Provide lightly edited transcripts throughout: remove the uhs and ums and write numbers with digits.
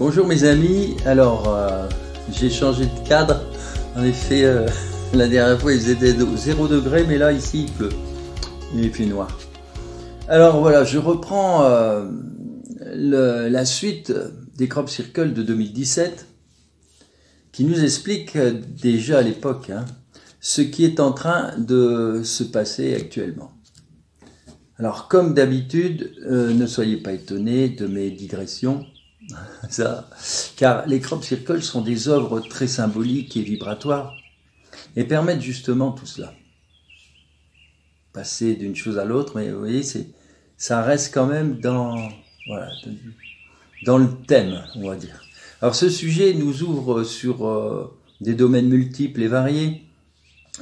Bonjour mes amis, alors j'ai changé de cadre, en effet la dernière fois il faisait 0 degré mais là ici il pleut, il fait noir. Alors voilà, je reprends la suite des Crop Circle de 2017 qui nous explique déjà à l'époque ce qui est en train de se passer actuellement. Alors comme d'habitude, ne soyez pas étonnés de mes digressions. Car les crop circles sont des œuvres très symboliques et vibratoires et permettent justement tout cela. Passer d'une chose à l'autre, mais vous voyez, ça reste quand même dans le thème, on va dire. Alors ce sujet nous ouvre sur des domaines multiples et variés,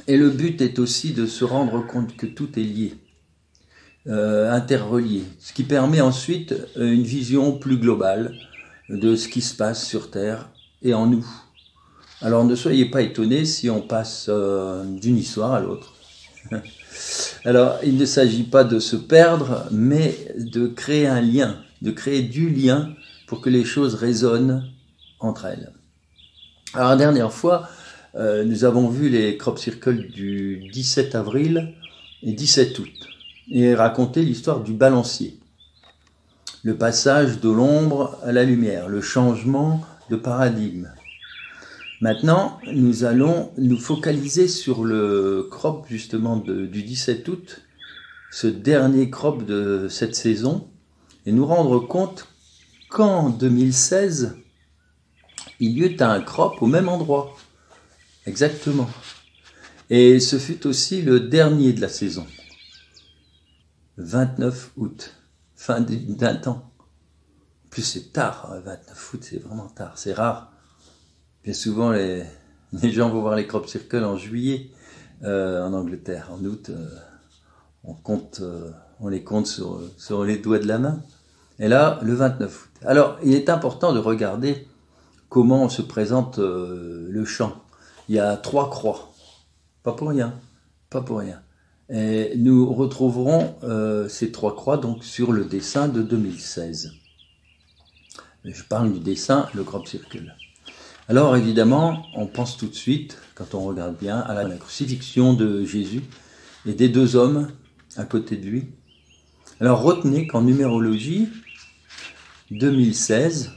et le but est aussi de se rendre compte que tout est lié, interrelié, ce qui permet ensuite une vision plus globale de ce qui se passe sur Terre et en nous. Alors ne soyez pas étonnés si on passe d'une histoire à l'autre. Alors il ne s'agit pas de se perdre, mais de créer un lien, de créer du lien pour que les choses résonnent entre elles. Alors la dernière fois, nous avons vu les crop circles du 17 avril et 17 août et raconté l'histoire du balancier. Le passage de l'ombre à la lumière, le changement de paradigme. Maintenant, nous allons nous focaliser sur le crop justement du 17 août, ce dernier crop de cette saison, et nous rendre compte qu'en 2016, il y eut un crop au même endroit, exactement. Et ce fut aussi le dernier de la saison, le 29 août. Fin d'un temps. En plus, c'est tard, 29 août, c'est vraiment tard, c'est rare. Bien souvent, les gens vont voir les crop circles en juillet en Angleterre. En août, on les compte sur les doigts de la main. Et là, le 29 août. Alors, il est important de regarder comment se présente le champ. Il y a 3 croix. Pas pour rien, pas pour rien. Et nous retrouverons ces 3 croix donc sur le dessin de 2016. Je parle du dessin, le crop circle. Alors évidemment, on pense tout de suite, quand on regarde bien, à la crucifixion de Jésus et des 2 hommes à côté de lui. Alors retenez qu'en numérologie, 2016,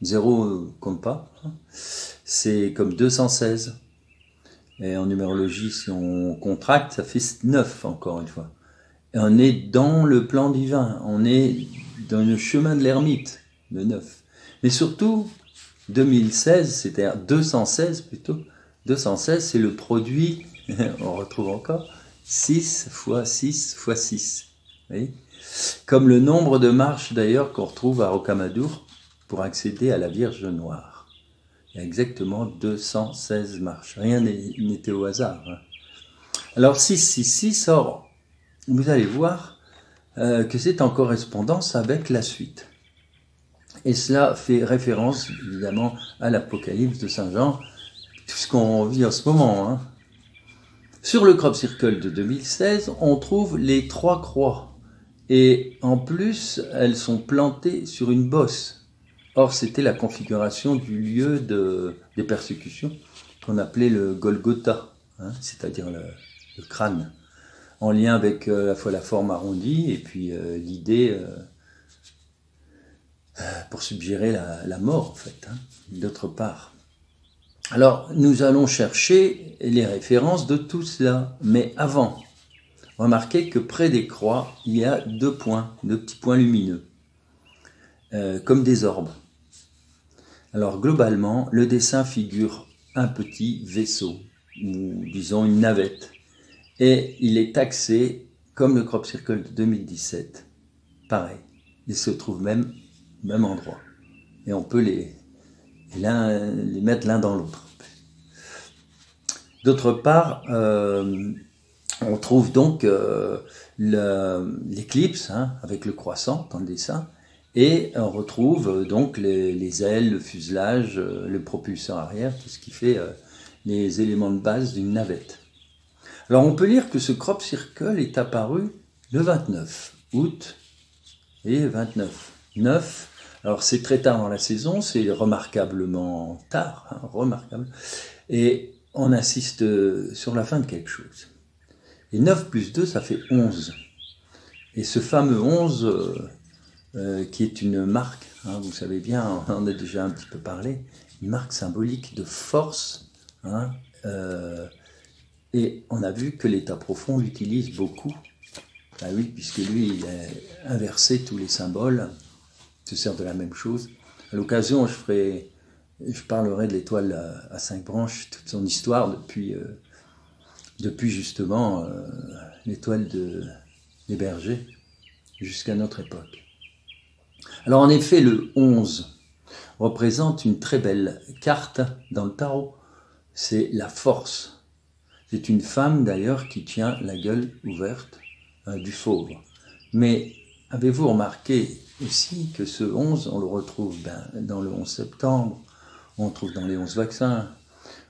0 compte pas, c'est comme 216. Et en numérologie, si on contracte, ça fait 9 encore une fois. Et on est dans le plan divin, on est dans le chemin de l'ermite, de 9. Mais surtout, 2016, c'est-à-dire 216 plutôt, 216 c'est le produit, on retrouve encore, 6 fois 6 fois 6. Vous voyez ? Comme le nombre de marches d'ailleurs qu'on retrouve à Rocamadour pour accéder à la Vierge Noire. Il y a exactement 216 marches. Rien n'était au hasard. Alors 666, or, vous allez voir que c'est en correspondance avec la suite. Et cela fait référence évidemment à l'Apocalypse de Saint Jean, tout ce qu'on vit en ce moment. Sur le crop circle de 2016, on trouve les 3 croix. Et en plus, elles sont plantées sur une bosse. Or, c'était la configuration du lieu des persécutions qu'on appelait le Golgotha, c'est-à-dire le crâne, en lien avec à la fois la forme arrondie et puis l'idée pour suggérer la mort, en fait, d'autre part. Alors, nous allons chercher les références de tout cela, mais avant, remarquez que près des croix, il y a 2 points, 2 petits points lumineux, comme des orbes. Alors globalement, le dessin figure un petit vaisseau, ou disons une navette, et il est axé comme le crop circle de 2017. Pareil, il se trouve même au même endroit, et on peut les mettre l'un dans l'autre. D'autre part, on trouve donc l'éclipse avec le croissant dans le dessin, et on retrouve donc les ailes, le fuselage, le propulseur arrière, tout ce qui fait les éléments de base d'une navette. Alors on peut lire que ce crop circle est apparu le 29 août et 29. 9 Alors c'est très tard dans la saison, c'est remarquablement tard, hein, remarquable, et on assiste sur la fin de quelque chose. Et 9 plus 2, ça fait 11. Et ce fameux 11, qui est une marque, hein, vous savez bien, on en a déjà un petit peu parlé, une marque symbolique de force, hein, et on a vu que l'état profond l'utilise beaucoup. Ah oui, puisque lui, il a inversé tous les symboles, se sert de la même chose. À l'occasion, je parlerai de l'étoile à 5 branches, toute son histoire depuis justement l'étoile des bergers jusqu'à notre époque. Alors en effet, le 11 représente une très belle carte dans le tarot. C'est la force. C'est une femme d'ailleurs qui tient la gueule ouverte du fauve. Mais avez-vous remarqué aussi que ce 11, on le retrouve dans le 11 septembre, on le trouve dans les 11 vaccins,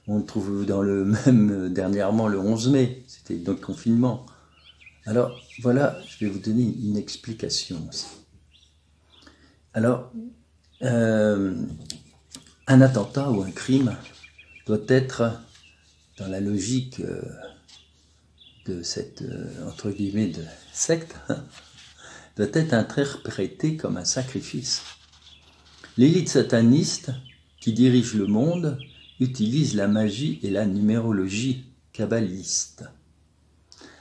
on le trouve dans le même, dernièrement, le 11 mai, c'était notre confinement. Alors voilà, je vais vous donner une explication aussi. Alors, un attentat ou un crime doit être, dans la logique de cette, entre guillemets, de secte, doit être interprété comme un sacrifice. L'élite sataniste qui dirige le monde utilise la magie et la numérologie kabbaliste.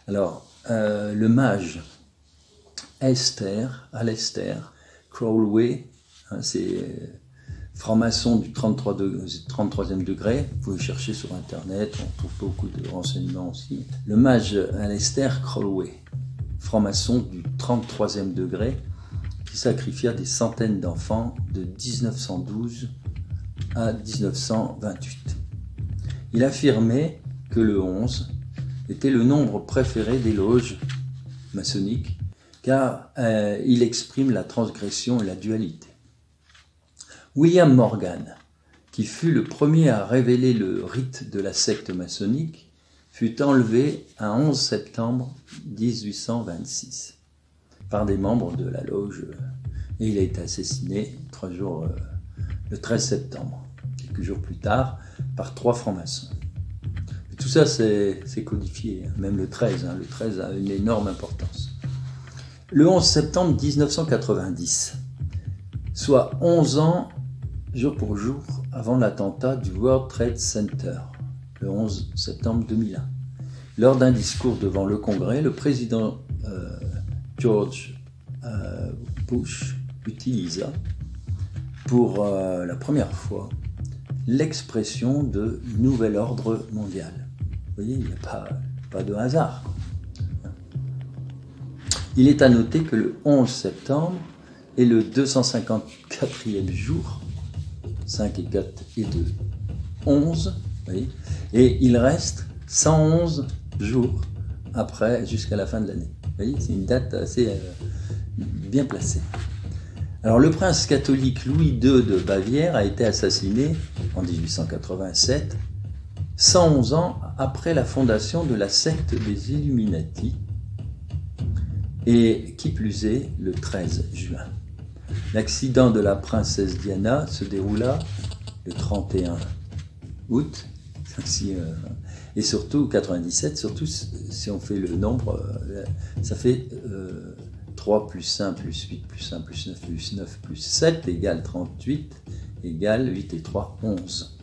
Alors, le mage Aleister Crowley, hein, c'est franc-maçon du 33e degré, vous pouvez chercher sur internet, on trouve beaucoup de renseignements aussi. Le mage Aleister Crowley, franc-maçon du 33e degré, qui sacrifia des centaines d'enfants de 1912 à 1928. Il affirmait que le 11 était le nombre préféré des loges maçonniques, car il exprime la transgression et la dualité. William Morgan, qui fut le premier à révéler le rite de la secte maçonnique, fut enlevé un 11 septembre 1826 par des membres de la loge et il a été assassiné le 13 septembre, quelques jours plus tard, par 3 francs-maçons. Tout ça, c'est codifié, même le 13. Le 13 a une énorme importance. Le 11 septembre 1990, soit 11 ans, jour pour jour, avant l'attentat du World Trade Center, le 11 septembre 2001. Lors d'un discours devant le Congrès, le président George Bush utilisa pour la première fois l'expression de « nouvel ordre mondial ». Vous voyez, il n'y a pas de hasard. Il est à noter que le 11 septembre est le 254e jour, 5 et 4 et 2, 11, vous voyez, et il reste 111 jours après, jusqu'à la fin de l'année. Vous voyez, c'est une date assez bien placée. Alors, le prince catholique Louis II de Bavière a été assassiné en 1887, 111 ans après la fondation de la secte des Illuminati, et qui plus est, le 13 juin. L'accident de la princesse Diana se déroula le 31 août, et surtout 97, surtout si on fait le nombre, ça fait 3 plus 1 plus 8 plus 1 plus 9 plus 9 plus 7 égale 38 égale 8 et 3, 11.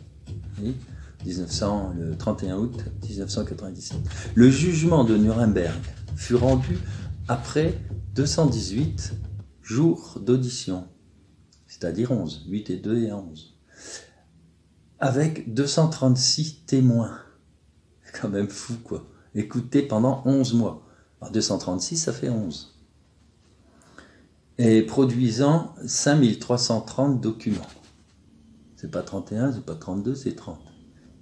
Et le 31 août 1997. Le jugement de Nuremberg fut rendu après 218 jours d'audition, c'est-à-dire 11, 8 et 2 et 11, avec 236 témoins. C'est quand même fou, quoi. Écoutés pendant 11 mois. Alors 236, ça fait 11. Et produisant 5330 documents. C'est pas 31, c'est pas 32, c'est 30.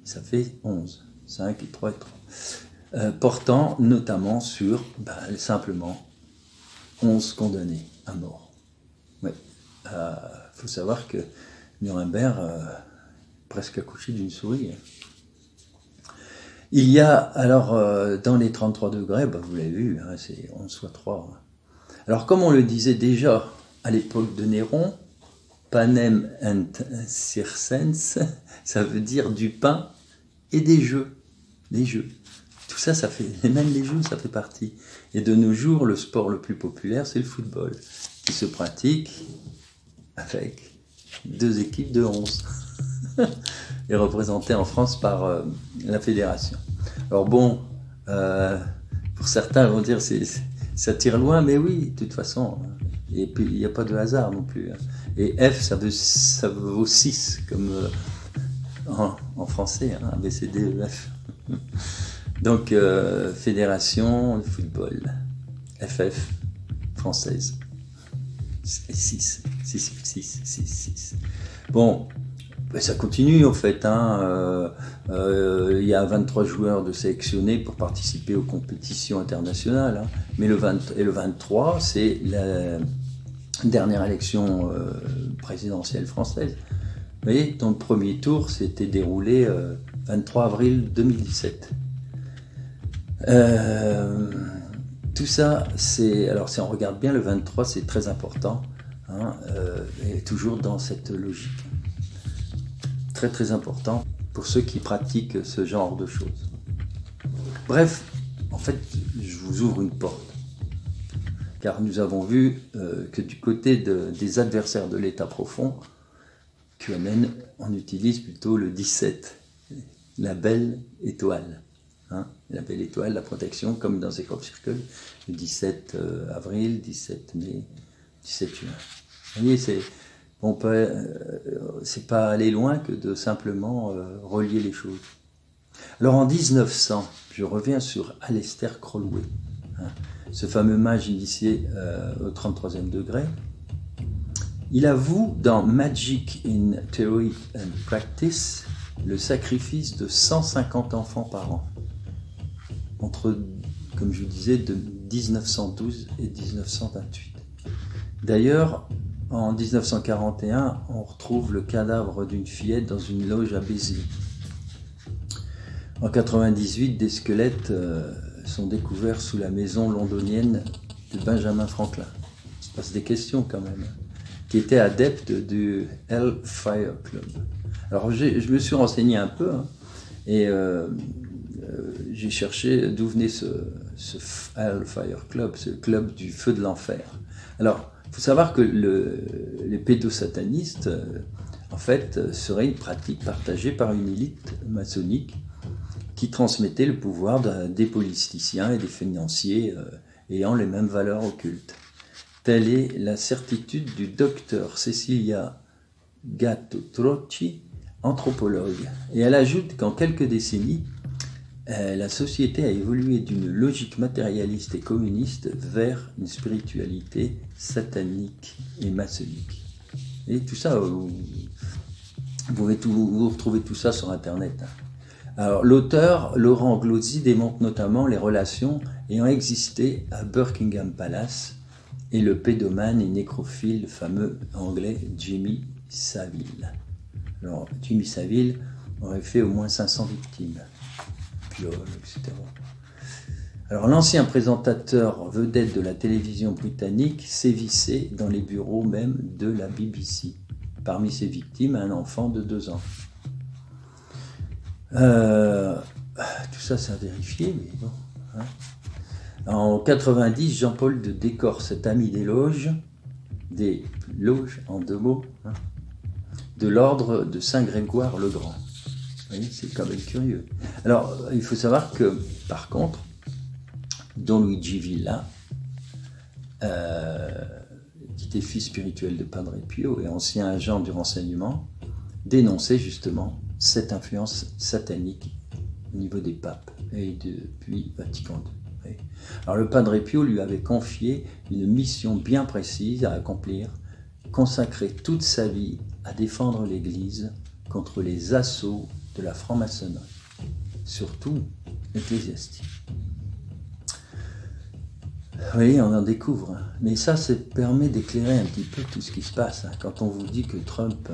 Ça fait 11, 5 et 3 et 3. Portant notamment sur, simplement, 11 condamnés à mort. Oui. Faut savoir que Nuremberg, presque accouché d'une souris. Il y a, alors, dans les 33 degrés, vous l'avez vu, c'est 11 fois 3. Alors, comme on le disait déjà à l'époque de Néron, panem and circens, ça veut dire du pain et des jeux. Des jeux. Tout ça, ça fait, et même les jeux, ça fait partie. Et de nos jours, le sport le plus populaire, c'est le football, qui se pratique avec 2 équipes de 11, et représentées en France par la fédération. Alors bon, pour certains vont dire ça tire loin, mais oui, de toute façon. Et puis il n'y a pas de hasard non plus. Et F, ça vaut 6, comme en français, hein, ABCDEF. Donc, Fédération de football, FF, française. 6. Bon, ça continue en fait. Il y a 23 joueurs de sélectionnés pour participer aux compétitions internationales. Hein. Mais le 23, c'est la dernière élection présidentielle française. Vous voyez, dans le premier tour, c'était déroulé 23 avril 2017. Tout ça, alors si on regarde bien, le 23, c'est très important, hein, et toujours dans cette logique. Très très important pour ceux qui pratiquent ce genre de choses. Bref, en fait, je vous ouvre une porte, car nous avons vu que du côté des adversaires de l'état profond, QAnon, on utilise plutôt le 17, la belle étoile. Hein, la belle étoile, la protection, comme dans ces crop circles, le 17 avril, 17 mai, 17 juin. Vous voyez, c'est pas aller loin que de simplement relier les choses. Alors en 1900, je reviens sur Aleister Crowley, hein, ce fameux mage initié au 33e degré. Il avoue dans Magic in Theory and Practice le sacrifice de 150 enfants par an, entre, comme je vous disais, de 1912 et 1928. D'ailleurs, en 1941, on retrouve le cadavre d'une fillette dans une loge à Béziers. En 1998, des squelettes sont découverts sous la maison londonienne de Benjamin Franklin. On se passe des questions quand même, qui était adepte du Hellfire Club. Alors je me suis renseigné un peu, hein, et j'ai cherché d'où venait ce Hellfire Club, ce club du feu de l'enfer. Alors, il faut savoir que les pédosatanistes, en fait, serait une pratique partagée par une élite maçonnique qui transmettait le pouvoir des politiciens et des financiers ayant les mêmes valeurs occultes. Telle est la certitude du docteur Cecilia Gattutrocchi, anthropologue. Et elle ajoute qu'en quelques décennies, la société a évolué d'une logique matérialiste et communiste vers une spiritualité satanique et maçonnique. Et tout ça, vous pouvez vous retrouver tout ça sur Internet. Alors, l'auteur Laurent Glozzi démontre notamment les relations ayant existé à Buckingham Palace et le pédomane et nécrophile fameux anglais Jimmy Savile. Alors, Jimmy Savile aurait fait au moins 500 victimes. Viol, etc. Alors l'ancien présentateur vedette de la télévision britannique sévissait dans les bureaux même de la BBC. Parmi ses victimes, un enfant de 2 ans. Tout ça, c'est à vérifier, mais bon. Hein. En 90, Jean-Paul de Décor, cet ami des loges en 2 mots, hein, de l'ordre de Saint-Grégoire le Grand. Vous voyez, c'est quand même curieux. Alors, il faut savoir que, par contre, Don Luigi Villa, qui était fils spirituel de Padre Pio et ancien agent du renseignement, dénonçait justement cette influence satanique au niveau des papes et depuis Vatican II. Alors, le Padre Pio lui avait confié une mission bien précise à accomplir, consacrer toute sa vie à défendre l'Église contre les assauts de la franc-maçonnerie, surtout ecclésiastique. Oui, on en découvre, hein. Mais ça permet d'éclairer un petit peu tout ce qui se passe. Hein. Quand on vous dit que Trump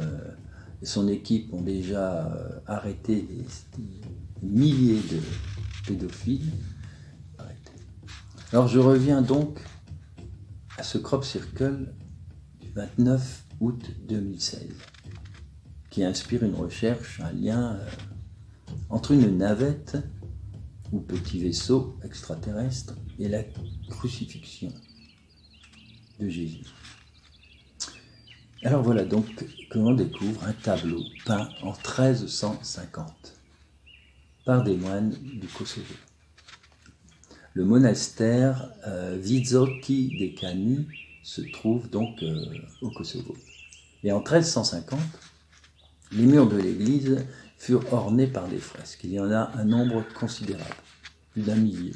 et son équipe ont déjà arrêté des milliers de pédophiles. Arrêtez. Alors je reviens donc à ce crop circle du 29 août 2016, qui inspire une recherche, un lien entre une navette ou petit vaisseau extraterrestre et la crucifixion de Jésus. Alors voilà donc que l'on découvre un tableau peint en 1350 par des moines du Kosovo. Le monastère Visoki Dekani se trouve donc au Kosovo. Et en 1350, les murs de l'église furent ornés par des fresques. Il y en a un nombre considérable, plus d'1 millier.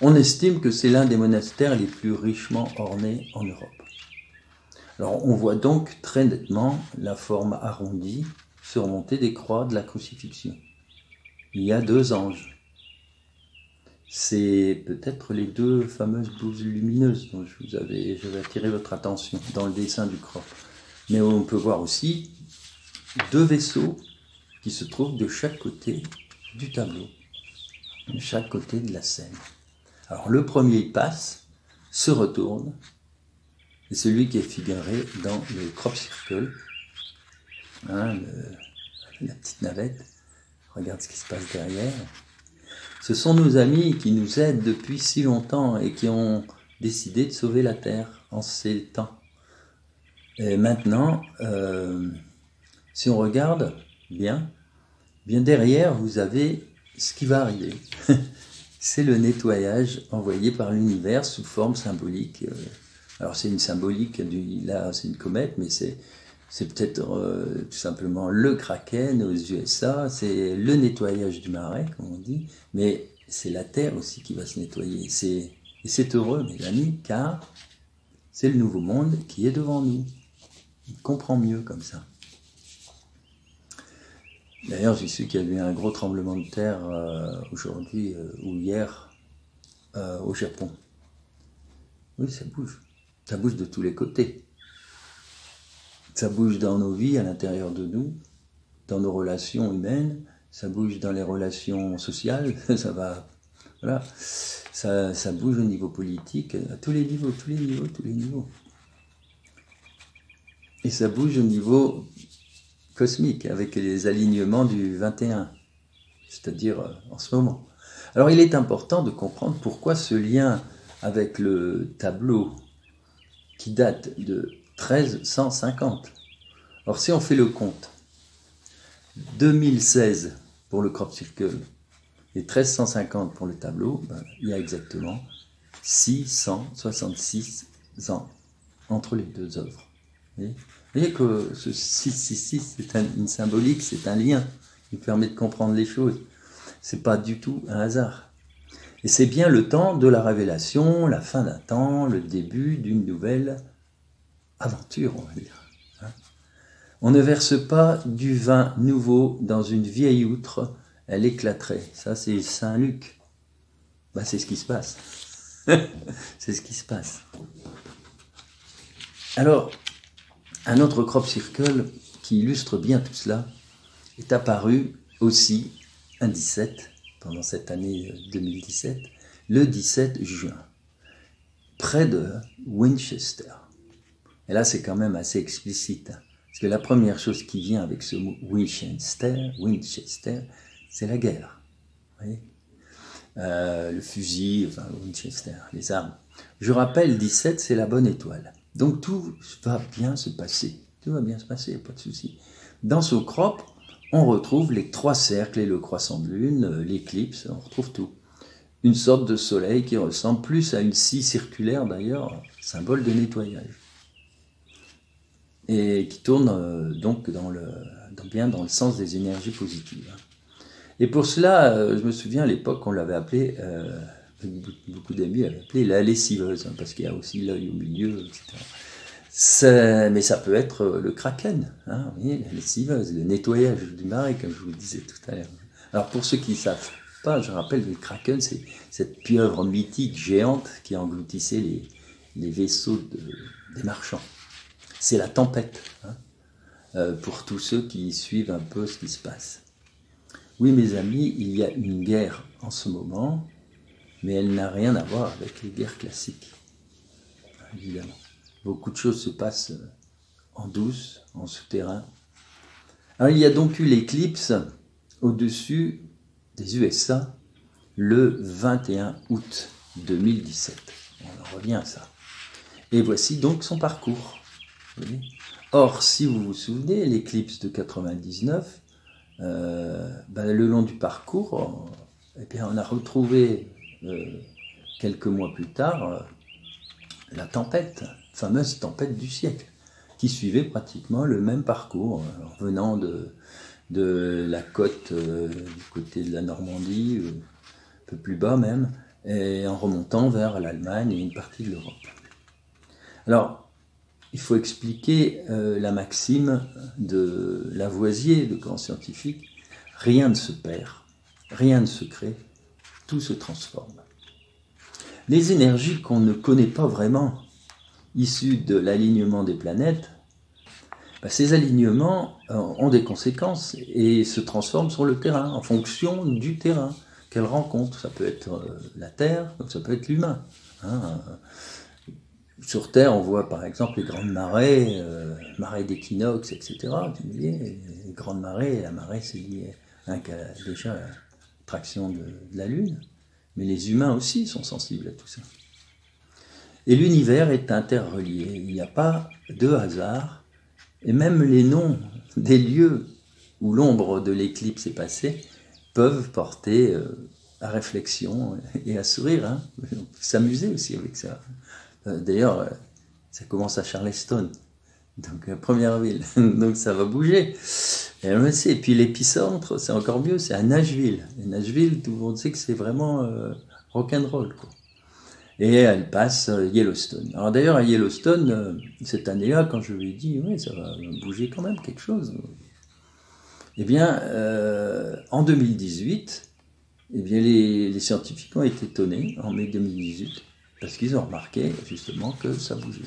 On estime que c'est l'un des monastères les plus richement ornés en Europe. Alors on voit donc très nettement la forme arrondie surmontée des croix de la crucifixion. Il y a 2 anges. C'est peut-être les 2 fameuses boules lumineuses dont j'avais attiré votre attention dans le dessin du croc. Mais on peut voir aussi 2 vaisseaux qui se trouvent de chaque côté du tableau, de chaque côté de la scène. Alors le premier passe, se retourne, et celui qui est figuré dans le crop circle, hein, la petite navette, regarde ce qui se passe derrière. Ce sont nos amis qui nous aident depuis si longtemps et qui ont décidé de sauver la Terre en ces temps. Et maintenant, si on regarde bien derrière, vous avez ce qui va arriver. C'est le nettoyage envoyé par l'univers sous forme symbolique. Alors c'est une symbolique, là c'est une comète, mais c'est peut-être tout simplement le Kraken aux USA, c'est le nettoyage du marais, comme on dit, mais c'est la Terre aussi qui va se nettoyer. Et c'est heureux, mes amis, car c'est le nouveau monde qui est devant nous. On comprend mieux comme ça. D'ailleurs, j'ai su qu'il y a eu un gros tremblement de terre aujourd'hui ou hier au Japon. Oui, ça bouge. Ça bouge de tous les côtés. Ça bouge dans nos vies, à l'intérieur de nous, dans nos relations humaines, ça bouge dans les relations sociales, ça va, voilà, ça bouge au niveau politique, à tous les niveaux. Et ça bouge au niveau cosmique, avec les alignements du 21, c'est-à-dire en ce moment. Alors il est important de comprendre pourquoi ce lien avec le tableau qui date de 1350. Alors si on fait le compte, 2016 pour le crop circle et 1350 pour le tableau, il y a exactement 666 ans entre les 2 œuvres. Vous voyez que ce 666, c'est une symbolique, c'est un lien qui permet de comprendre les choses. C'est pas du tout un hasard. Et c'est bien le temps de la révélation, la fin d'un temps, le début d'une nouvelle aventure, on va dire. On ne verse pas du vin nouveau dans une vieille outre, elle éclaterait. Ça, c'est Saint Luc. C'est ce qui se passe. C'est ce qui se passe. Alors, un autre crop circle qui illustre bien tout cela est apparu aussi un 17, pendant cette année 2017, le 17 juin, près de Winchester. Et là, c'est quand même assez explicite, parce que la première chose qui vient avec ce mot Winchester, c'est la guerre. Vous voyez, le fusil, enfin Winchester, les armes. Je rappelle, 17, c'est la bonne étoile. Donc tout va bien se passer. Tout va bien se passer, pas de souci. Dans ce crop, on retrouve les 3 cercles et le croissant de lune, l'éclipse, on retrouve tout. Une sorte de soleil qui ressemble plus à une scie circulaire d'ailleurs, symbole de nettoyage. Et qui tourne donc bien dans le sens des énergies positives. Et pour cela, je me souviens à l'époque, on l'avait appelé, beaucoup d'amis l'avaient appelé la lessiveuse, parce qu'il y a aussi l'œil au milieu, etc. Mais ça peut être le kraken, hein, vous voyez, la lessiveuse, le nettoyage du marais, comme je vous le disais tout à l'heure. Alors pour ceux qui ne savent pas, je rappelle que le kraken, c'est cette pieuvre mythique géante qui engloutissait les vaisseaux des marchands. C'est la tempête, hein, pour tous ceux qui suivent un peu ce qui se passe. Oui, mes amis, il y a une guerre en ce moment, mais elle n'a rien à voir avec les guerres classiques, évidemment. Beaucoup de choses se passent en douce, en souterrain. Alors, il y a donc eu l'éclipse au-dessus des USA le 21 août 2017. On en revient à ça. Et voici donc son parcours. Or, si vous vous souvenez, l'éclipse de 99, le long du parcours, on a retrouvé quelques mois plus tard la tempête, fameuse tempête du siècle, qui suivait pratiquement le même parcours, en venant de la côte du côté de la Normandie, un peu plus bas même, et en remontant vers l'Allemagne et une partie de l'Europe. Alors, il faut expliquer la maxime de Lavoisier, le grand scientifique: rien ne se perd, rien ne se crée, tout se transforme. Les énergies qu'on ne connaît pas vraiment, issues de l'alignement des planètes, ces alignements ont des conséquences et se transforment sur le terrain, en fonction du terrain qu'elles rencontrent. Ça peut être la Terre, comme ça peut être l'humain. Sur Terre, on voit par exemple les grandes marées, marées d'équinoxe, etc. Les grandes marées, la marée c'est lié déjà à l'attraction de la Lune, mais les humains aussi sont sensibles à tout ça. Et l'univers est interrelié, il n'y a pas de hasard, et même les noms des lieux où l'ombre de l'éclipse est passée peuvent porter à réflexion et à sourire. On peut s'amuser aussi avec ça. D'ailleurs, ça commence à Charleston, donc la première ville, donc ça va bouger. Et on le sait. Et puis l'épicentre, c'est encore mieux, c'est à Nashville. Et Nashville, tout le monde sait que c'est vraiment rock'n'roll, quoi. Et elle passe Yellowstone. Alors d'ailleurs, à Yellowstone, cette année-là, quand je lui ai dit, oui, ça va bouger quand même quelque chose. Eh bien, en 2018, eh bien, les scientifiques ont été étonnés, en mai 2018, parce qu'ils ont remarqué justement que ça bougeait.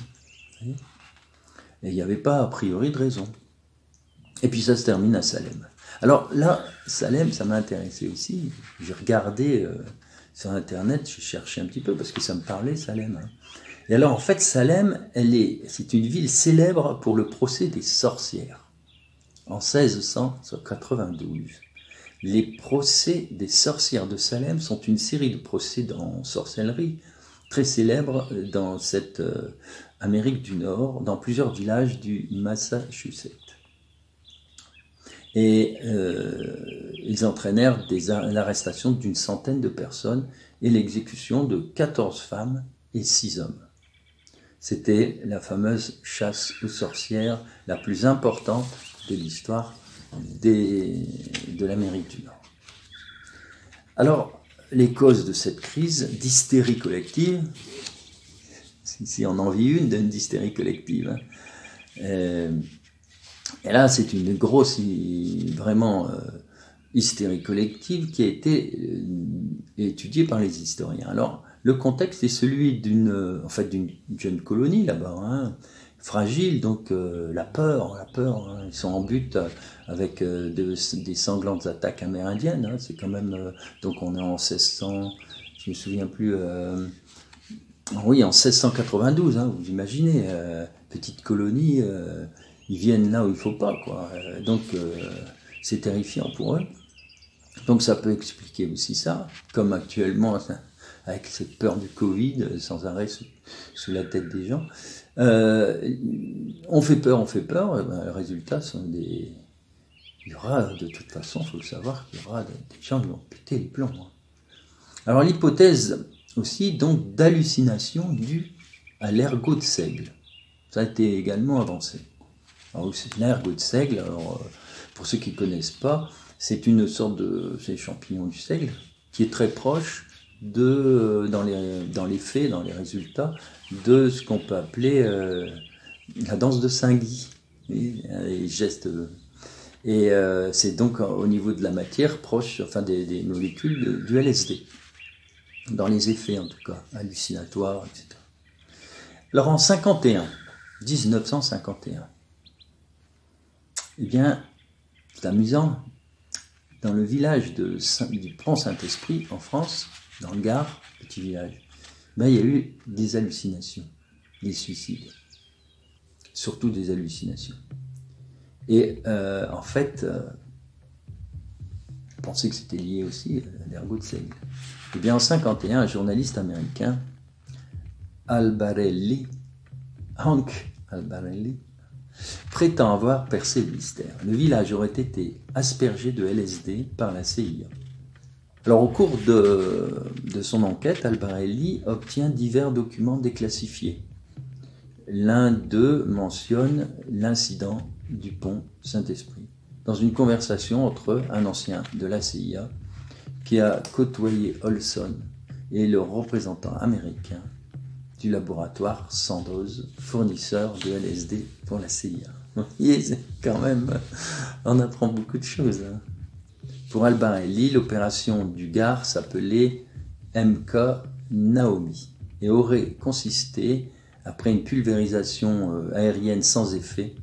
Et il n'y avait pas a priori de raison. Et puis ça se termine à Salem. Alors là, Salem, ça m'a intéressé aussi. J'ai regardé sur Internet, j'ai cherché un petit peu parce que ça me parlait, Salem. Et alors en fait, Salem, c'est une ville célèbre pour le procès des sorcières. En 1692. Les procès des sorcières de Salem sont une série de procès en sorcellerie très célèbres dans cette Amérique du Nord, dans plusieurs villages du Massachusetts. Et ils entraînèrent l'arrestation d'une centaine de personnes et l'exécution de 14 femmes et 6 hommes. C'était la fameuse chasse aux sorcières la plus importante de l'histoire de l'Amérique du Nord. Alors, les causes de cette crise d'hystérie collective, si on en vit une d'hystérie collective, et là c'est une grosse, vraiment hystérie collective qui a été étudiée par les historiens. Alors le contexte est celui d'une jeune colonie là-bas, fragile, donc la peur, ils sont en butte avec des sanglantes attaques amérindiennes, c'est quand même, donc on est en 1600, je me souviens plus, oui, en 1692, vous imaginez, petite colonie, ils viennent là où il faut pas, quoi, donc c'est terrifiant pour eux. Donc ça peut expliquer aussi ça, comme actuellement, avec cette peur du Covid sans arrêt sous la tête des gens. On fait peur, le résultat sont des... Il y aura, de toute façon, il faut le savoir, qu'il y aura des gens qui vont péter les plombs. Alors l'hypothèse aussi, donc, d'hallucination due à l'ergot de seigle. Ça a été également avancé. Alors l'ergot de seigle, alors, pour ceux qui ne connaissent pas, c'est une sorte de champignon du seigle qui est très proche dans les faits, dans les résultats, de ce qu'on peut appeler la danse de Saint-Guy, les gestes. Et c'est donc au niveau de la matière proche, des molécules du LSD, dans les effets en tout cas, hallucinatoires, etc. Alors en 1951, eh bien, c'est amusant, dans le village du Pont-Saint-Esprit, en France, dans le Gard, petit village, il y a eu des hallucinations, des suicides. surtout des hallucinations. Et en fait, je pensais que c'était lié aussi à l'ergot de seigle. Eh bien, en 1951, un journaliste américain, Hank Albarelli, prétend avoir percé le mystère. Le village aurait été aspergé de LSD par la CIA. Alors, au cours de son enquête, Albarelli obtient divers documents déclassifiés. L'un d'eux mentionne l'incident du pont Saint-Esprit, dans une conversation entre un ancien de la CIA qui a côtoyé Olson et le représentant américain du laboratoire Sandoz, fournisseur de LSD pour la CIA. Vous voyez, c'est quand même, on apprend beaucoup de choses. Hein. Pour Albarelli, l'opération du Gard s'appelait MK Naomi et aurait consisté, après une pulvérisation aérienne sans effet,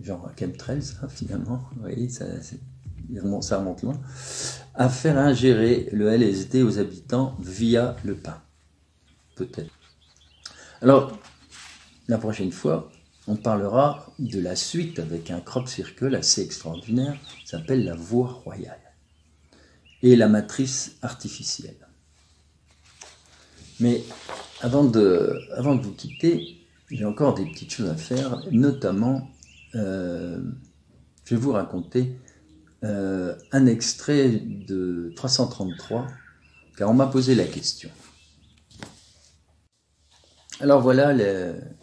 genre chemtrails, hein, finalement, vous voyez, ça remonte loin, à faire ingérer le LSD aux habitants via le pain. Peut-être. Alors, la prochaine fois, on parlera de la suite avec un crop circle assez extraordinaire, qui s'appelle la voie royale, et la matrice artificielle. Mais avant de vous quitter, j'ai encore des petites choses à faire, notamment, je vais vous raconter un extrait de 333, car on m'a posé la question. Alors voilà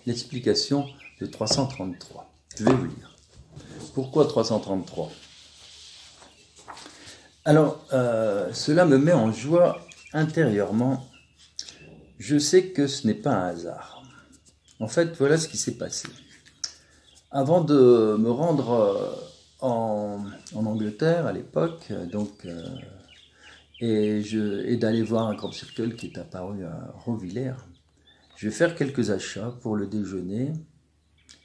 l'explication de 333. Je vais vous lire. Pourquoi 333 ? Alors, cela me met en joie intérieurement. Je sais que ce n'est pas un hasard. En fait, voilà ce qui s'est passé. Avant de me rendre en Angleterre à l'époque, donc, et d'aller voir un crop circle qui est apparu à Rovillers, je vais faire quelques achats pour le déjeuner.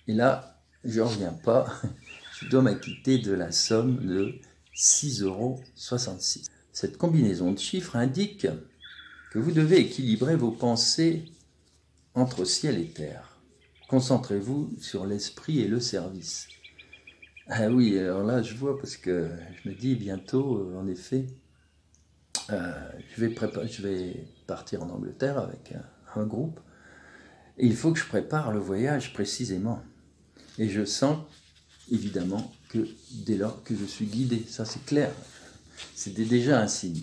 Et là, je ne reviens pas. Je dois m'acquitter de la somme de 6,66 €. Cette combinaison de chiffres indique que vous devez équilibrer vos pensées entre ciel et terre. Concentrez-vous sur l'esprit et le service. Ah oui, alors là, je vois, parce que je me dis bientôt, en effet, je vais partir en Angleterre avec un groupe. Et il faut que je prépare le voyage précisément. Et je sens, évidemment, que dès lors que je suis guidé, ça c'est clair, c'était déjà un signe.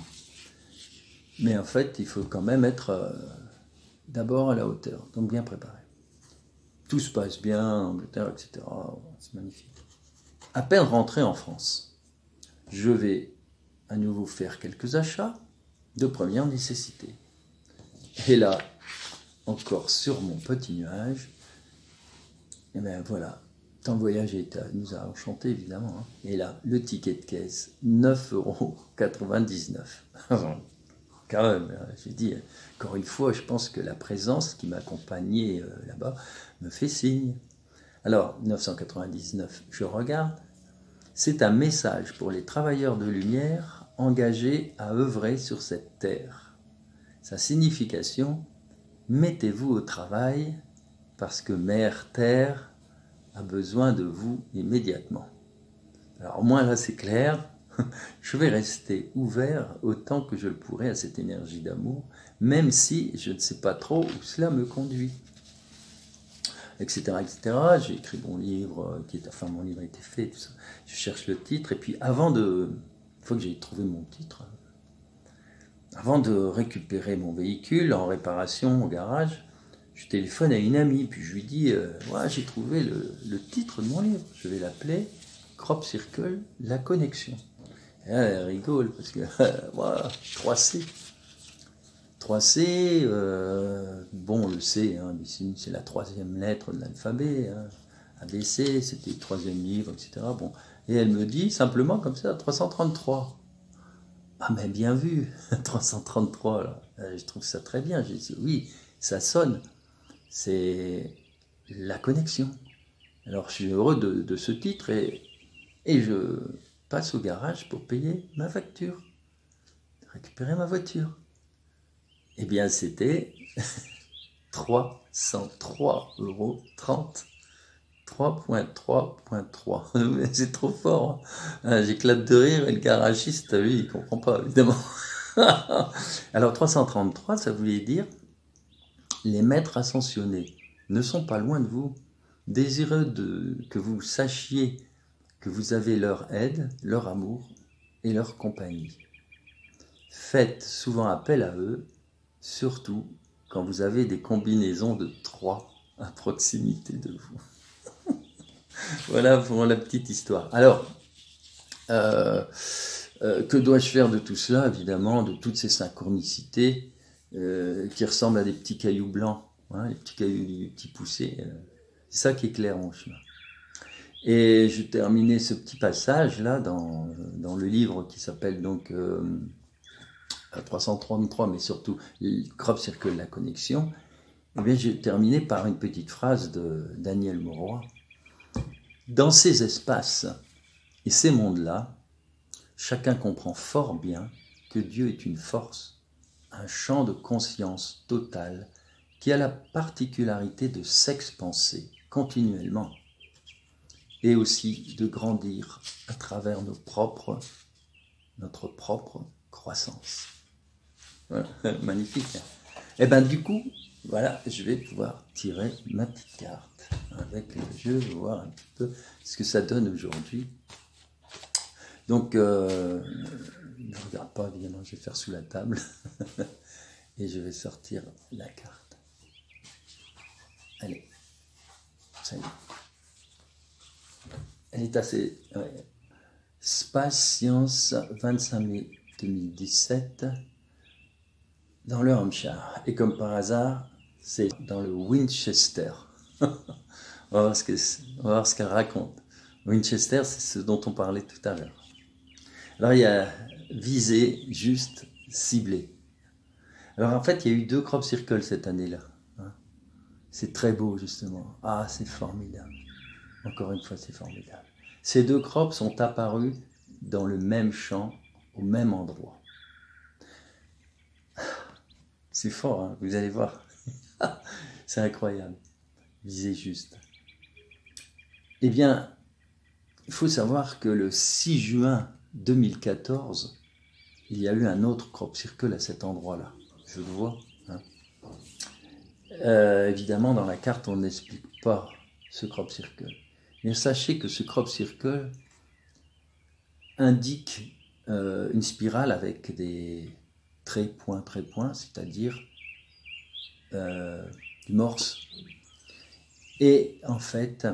Mais en fait, il faut quand même être d'abord à la hauteur, donc bien préparé. Tout se passe bien, en Angleterre, etc. C'est magnifique. À peine rentré en France, je vais à nouveau faire quelques achats de première nécessité. Et là, encore sur mon petit nuage, et bien voilà, tant le voyage nous a enchantés évidemment. Hein. Et là, le ticket de caisse, 9,99 €. Quand même, j'ai dit, encore une fois, je pense que la présence qui m'accompagnait là-bas me fait signe. Alors, 999, je regarde, c'est un message pour les travailleurs de lumière engagés à œuvrer sur cette terre. Sa signification, mettez-vous au travail parce que Mère Terre a besoin de vous immédiatement. Alors au moins là c'est clair, je vais rester ouvert autant que je le pourrai à cette énergie d'amour, même si je ne sais pas trop où cela me conduit. Etc. etc. J'ai écrit mon livre, mon livre a été fait, tout ça. Je cherche le titre, et puis une fois que j'ai trouvé mon titre, avant de récupérer mon véhicule en réparation au garage, je téléphone à une amie, puis je lui dis ouais, j'ai trouvé le titre de mon livre, je vais l'appeler Crop Circle, la connexion. Et elle rigole parce que voilà, 3C. 3C, bon, on le sait, hein, c'est la troisième lettre de l'alphabet. Hein. ABC, c'était le troisième livre, etc. Bon. Et elle me dit simplement comme ça, 333. Ah mais bien vu, 333 là. Je trouve ça très bien. J'ai dit oui, ça sonne. C'est la connexion. Alors je suis heureux de ce titre et je passe au garage pour payer ma facture, récupérer ma voiture. Eh bien c'était 303,30 €. 3.3.3. C'est trop fort. Hein. J'éclate de rire et le garagiste, lui, il comprend pas, évidemment. Alors 333, ça voulait dire les maîtres ascensionnés ne sont pas loin de vous, désireux que vous sachiez que vous avez leur aide, leur amour et leur compagnie. Faites souvent appel à eux, surtout quand vous avez des combinaisons de 3 à proximité de vous. Voilà pour la petite histoire. Alors, que dois-je faire de tout cela, évidemment, de toutes ces synchronicités qui ressemblent à des petits cailloux blancs, hein, les petits cailloux du petit poussé. C'est ça qui éclaire mon chemin. Et je terminais ce petit passage-là dans le livre qui s'appelle donc 333, mais surtout Crop Circle, la connexion. Et bien, j'ai terminé par une petite phrase de Daniel Mauroy. Dans ces espaces et ces mondes-là, chacun comprend fort bien que Dieu est une force, un champ de conscience total qui a la particularité de s'expanser continuellement et aussi de grandir à travers notre propre croissance. Voilà, magnifique. Et bien du coup, voilà, je vais pouvoir tirer ma petite carte avec le jeu, voir un petit peu ce que ça donne aujourd'hui. Donc, je ne regarde pas, évidemment, je vais faire sous la table et je vais sortir la carte. Allez, ça y est. Elle est assez... Ouais. Space Science, 25 mai 2017, dans le Hampshire. Et comme par hasard, c'est dans le Winchester. On va voir ce qu'elle raconte. Winchester, c'est ce dont on parlait tout à l'heure. Alors, il y a visé, juste, ciblé. Alors, en fait, il y a eu 2 crop circles cette année-là. Hein. C'est très beau, justement. Ah, c'est formidable. Encore une fois, c'est formidable. Ces 2 crops sont apparus dans le même champ, au même endroit. C'est fort, hein, vous allez voir. C'est incroyable. Visez juste. Eh bien, il faut savoir que le 6 juin 2014, il y a eu un autre crop circle à cet endroit-là. Je le vois. Hein. Évidemment, dans la carte, on n'explique pas ce crop circle. Mais sachez que ce crop circle indique une spirale avec des traits, points, c'est-à-dire du morse. Et en fait,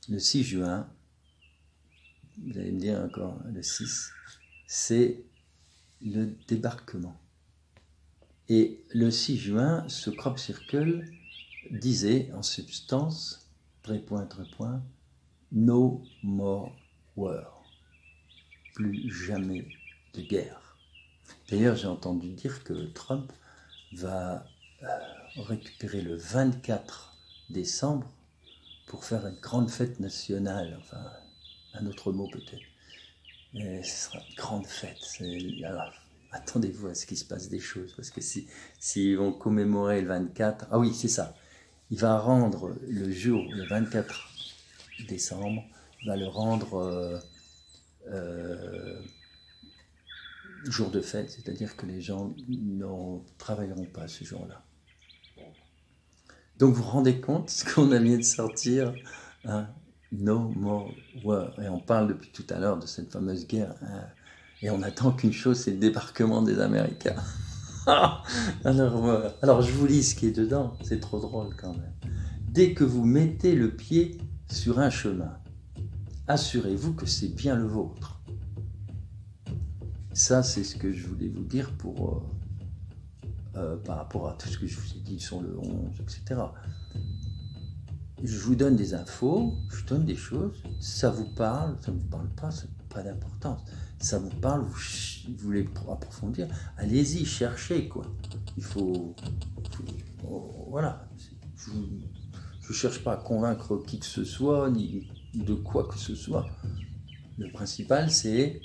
le 6 juin, vous allez me dire encore, le 6, c'est le débarquement. Et le 6 juin, ce crop circle disait en substance, trait-point, no more war. Plus jamais de guerre. D'ailleurs, j'ai entendu dire que Trump va récupérer le 24 décembre pour faire une grande fête nationale, enfin, un autre mot peut-être. Mais ce sera une grande fête. Alors, attendez-vous à ce qu'il se passe des choses, parce que si vont commémorer le 24, ah oui, c'est ça, il va rendre le jour, le 24 décembre, il va le rendre jour de fête, c'est-à-dire que les gens ne travailleront pas ce jour-là. Donc vous vous rendez compte ce qu'on vient de sortir, hein, no more war. Et on parle depuis tout à l'heure de cette fameuse guerre, hein, et on attend qu'une chose, c'est le débarquement des Américains. Alors je vous lis ce qui est dedans, c'est trop drôle quand même. Dès que vous mettez le pied sur un chemin, assurez-vous que c'est bien le vôtre. Ça, c'est ce que je voulais vous dire par rapport à tout ce que je vous ai dit sur le 11, etc. Je vous donne des infos, je vous donne des choses, ça vous parle, ça ne vous parle pas, ça n'a pas d'importance. Ça vous parle, vous voulez approfondir, allez-y, cherchez, quoi. Il faut voilà. Je ne cherche pas à convaincre qui que ce soit, ni de quoi que ce soit. Le principal, c'est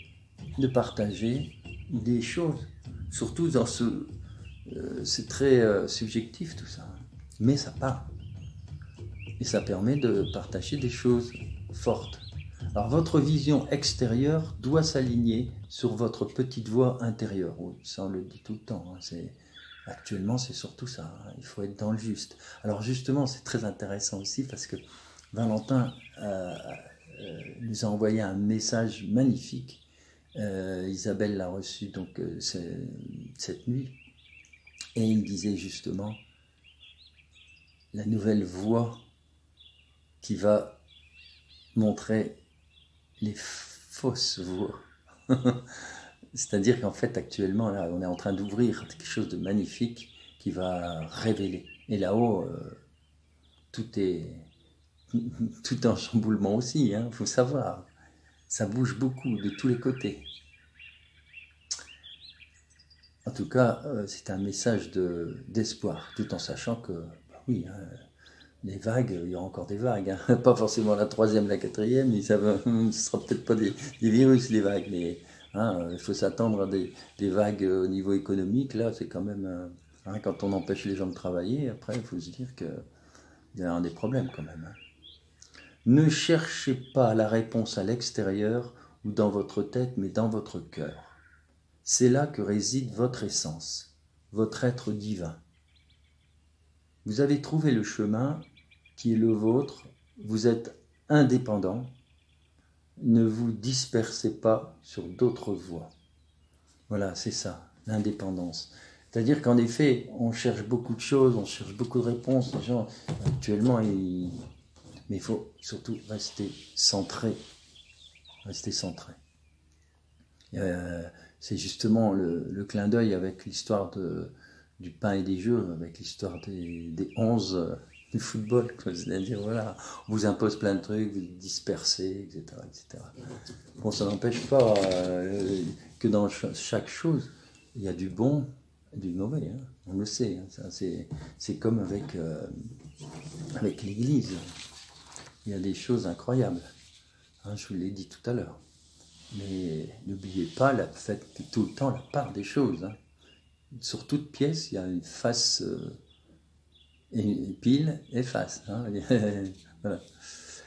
de partager des choses. Surtout dans c'est très subjectif tout ça. Mais ça parle. Et ça permet de partager des choses fortes. Alors votre vision extérieure doit s'aligner sur votre petite voix intérieure. Oui, ça on le dit tout le temps. Actuellement c'est surtout ça. Il faut être dans le juste. Alors justement c'est très intéressant aussi parce que Valentin nous a envoyé un message magnifique. Isabelle l'a reçu donc cette nuit. Et il disait justement la nouvelle voie qui va montrer les fausses voies. C'est-à-dire qu'en fait, actuellement, là, on est en train d'ouvrir quelque chose de magnifique qui va révéler. Et là-haut, tout est en chamboulement aussi, il faut savoir. Ça bouge beaucoup de tous les côtés. En tout cas, c'est un message d'espoir, tout en sachant que, oui, les vagues, il y aura encore des vagues, pas forcément la troisième, la quatrième, mais ce ne sera peut-être pas des virus, les vagues, mais il faut s'attendre à des vagues au niveau économique, là, c'est quand même, quand on empêche les gens de travailler, après, il faut se dire qu'il y a des problèmes quand même. Ne cherchez pas la réponse à l'extérieur ou dans votre tête, mais dans votre cœur. C'est là que réside votre essence, votre être divin. Vous avez trouvé le chemin qui est le vôtre, vous êtes indépendant, ne vous dispersez pas sur d'autres voies. Voilà, c'est ça, l'indépendance. C'est-à-dire qu'en effet, on cherche beaucoup de choses, on cherche beaucoup de réponses. Les gens, actuellement, mais il faut surtout rester centré. Rester centré. C'est justement le clin d'œil avec l'histoire du pain et des jeux, avec l'histoire des 11 du football. C'est-à-dire, voilà, on vous impose plein de trucs, vous dispersez, etc. etc. Bon, ça n'empêche pas que dans chaque chose, il y a du bon et du mauvais. On le sait. C'est comme avec l'Église. Il y a des choses incroyables. Je vous l'ai dit tout à l'heure. Mais n'oubliez pas, faites tout le temps la part des choses. Sur toute pièce, il y a une face, une pile et face. Voilà.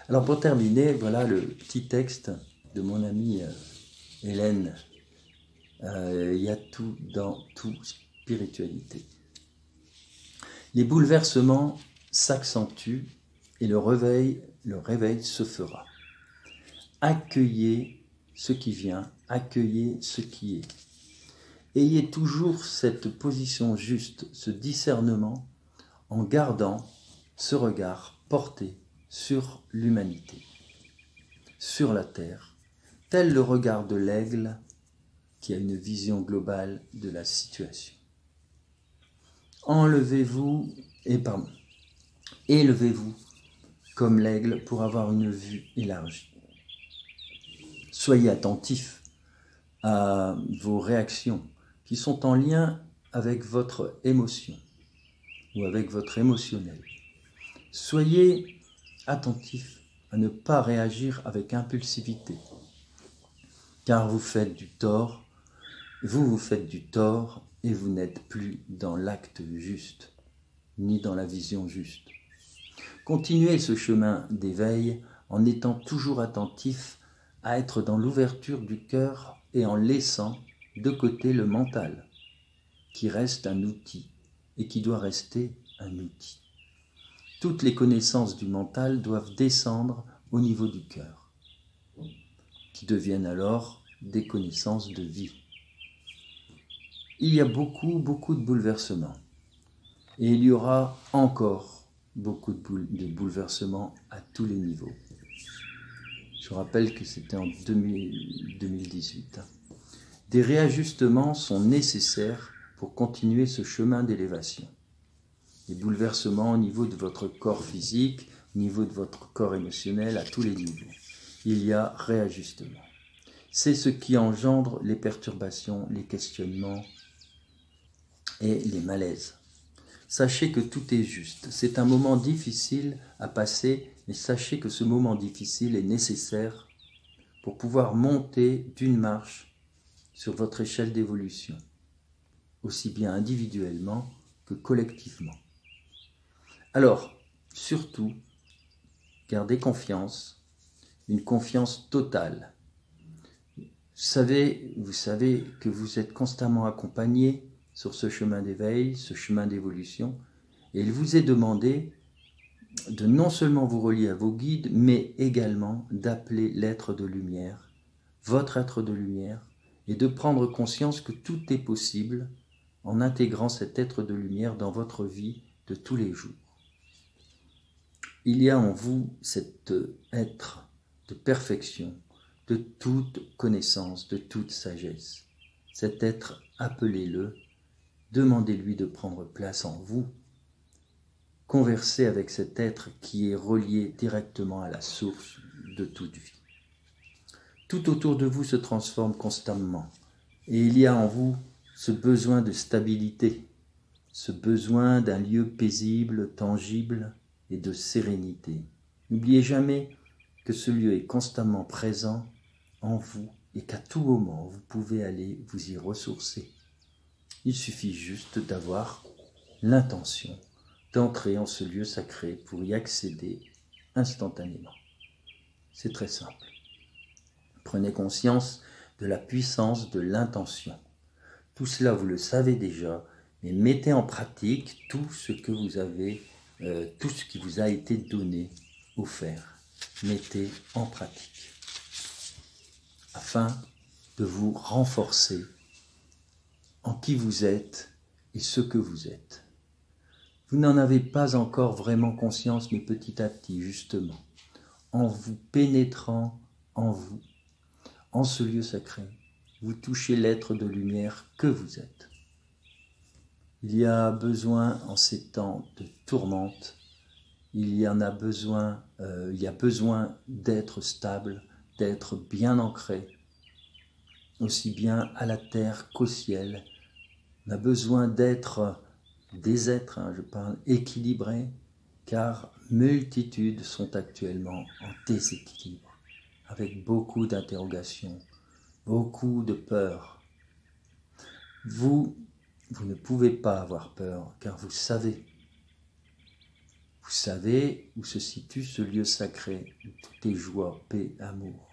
Alors pour terminer, voilà le petit texte de mon amie Hélène. Il y a tout dans toute spiritualité. Les bouleversements s'accentuent et le réveil se fera. Accueillez ce qui vient, accueillez ce qui est. Ayez toujours cette position juste, ce discernement, en gardant ce regard porté sur l'humanité, sur la terre, tel le regard de l'aigle qui a une vision globale de la situation. Élevez-vous comme l'aigle pour avoir une vue élargie. Soyez attentifs à vos réactions qui sont en lien avec votre émotion ou avec votre émotionnel. Soyez attentifs à ne pas réagir avec impulsivité, car vous faites du tort, vous faites du tort et vous n'êtes plus dans l'acte juste, ni dans la vision juste. Continuez ce chemin d'éveil en étant toujours attentif à être dans l'ouverture du cœur et en laissant de côté le mental, qui reste un outil et qui doit rester un outil. Toutes les connaissances du mental doivent descendre au niveau du cœur, qui deviennent alors des connaissances de vie. Il y a beaucoup de bouleversements, et il y aura encore beaucoup de bouleversements à tous les niveaux. Je rappelle que c'était en 2018. Des réajustements sont nécessaires pour continuer ce chemin d'élévation. Des bouleversements au niveau de votre corps physique, au niveau de votre corps émotionnel, à tous les niveaux. Il y a réajustement. C'est ce qui engendre les perturbations, les questionnements et les malaises. Sachez que tout est juste. C'est un moment difficile à passer, mais sachez que ce moment difficile est nécessaire pour pouvoir monter d'une marche sur votre échelle d'évolution, aussi bien individuellement que collectivement. Alors, surtout, Gardez confiance, une confiance totale. Vous savez que vous êtes constamment accompagné sur ce chemin d'éveil, ce chemin d'évolution, et il vous est demandé de non seulement vous relier à vos guides, mais également d'appeler l'être de lumière, votre être de lumière, et de prendre conscience que tout est possible en intégrant cet être de lumière dans votre vie de tous les jours. Il y a en vous cet être de perfection, de toute connaissance, de toute sagesse. Cet être, appelez-le, demandez-lui de prendre place en vous. Conversez avec cet être qui est relié directement à la source de toute vie. Tout autour de vous se transforme constamment et il y a en vous ce besoin de stabilité, ce besoin d'un lieu paisible, tangible et de sérénité. N'oubliez jamais que ce lieu est constamment présent en vous et qu'à tout moment vous pouvez aller vous y ressourcer. Il suffit juste d'avoir l'intention d'entrer en ce lieu sacré pour y accéder instantanément. C'est très simple. Prenez conscience de la puissance de l'intention. Tout cela, vous le savez déjà, mais mettez en pratique tout ce que vous avez, tout ce qui vous a été donné, offert. Mettez en pratique afin de vous renforcer en qui vous êtes et ce que vous êtes. Vous n'en avez pas encore vraiment conscience, mais petit à petit, justement, en vous pénétrant en vous, en ce lieu sacré, vous touchez l'être de lumière que vous êtes. Il y a besoin, en ces temps de tourmente, il y a besoin d'être stable, d'être bien ancré, aussi bien à la terre qu'au ciel. On a besoin d'être des êtres, je parle, équilibrés, car multitudes sont actuellement en déséquilibre, avec beaucoup d'interrogations, beaucoup de peur. Vous ne pouvez pas avoir peur, car vous savez où se situe ce lieu sacré, où tout est joie, paix, amour.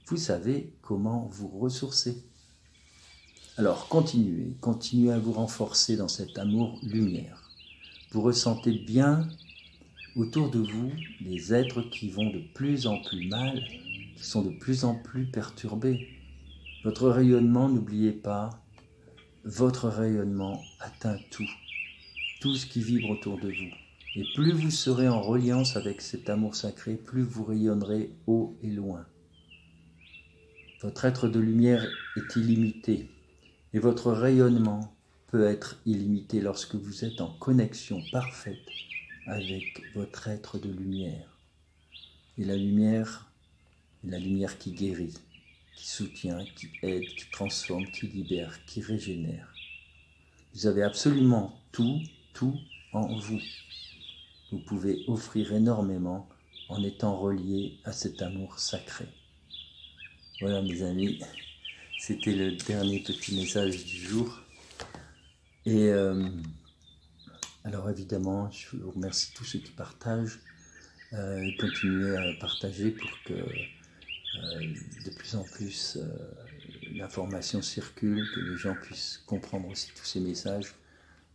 Vous savez comment vous ressourcer. Alors continuez à vous renforcer dans cet amour-lumière. Vous ressentez bien autour de vous les êtres qui vont de plus en plus mal, qui sont de plus en plus perturbés. Votre rayonnement, n'oubliez pas, votre rayonnement atteint tout ce qui vibre autour de vous. Et plus vous serez en reliance avec cet amour sacré, plus vous rayonnerez haut et loin. Votre être de lumière est illimité. Et votre rayonnement peut être illimité lorsque vous êtes en connexion parfaite avec votre être de lumière. Et la lumière qui guérit, qui soutient, qui aide, qui transforme, qui libère, qui régénère. Vous avez absolument tout en vous. Vous pouvez offrir énormément en étant relié à cet amour sacré. Voilà mes amis. C'était le dernier petit message du jour. Et alors évidemment, je vous remercie tous ceux qui partagent. Continuez à partager pour que de plus en plus l'information circule, que les gens puissent comprendre aussi tous ces messages.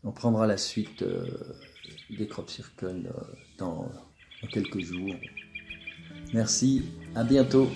On prendra la suite des Crop Circle dans quelques jours. Merci, à bientôt.